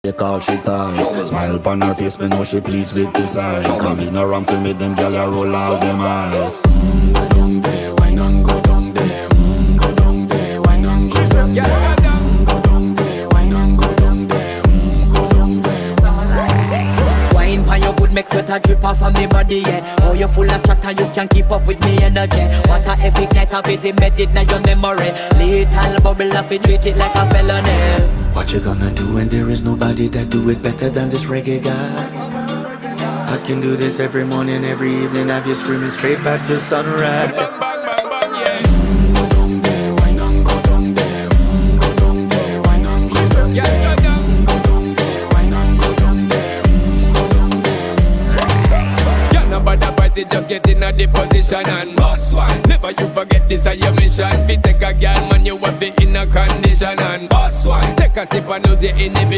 They call she ties. Smile upon her face, me know she pleased with this eyes. Come in around to me, them gyal a roll out them eyes. Go down there, why not go down there? Go down there, why not go down there? Go down there, why not go down there? Go down there. Wine for your good, make sweat a drip off of me body, yeah. Oh, you full of chatter, you can keep up with me energy. What a epic night of it, embedded in your memory. Little bubble of it, treat it like a felony. What you gonna do when there is nobody that do it better than this reggae guy? I can do this every morning, every evening, have you screaming straight back to sunrise. Go down there, why not go down there? Go down there, why not go down there? Go down there, why not go down there? Go down there. Can't nobody fight it, just get in a the position and boss one. Never you forget this is your mission. Fi take a girl, man, you have it in a condition and boss one. Take a sip and lose the inhibition.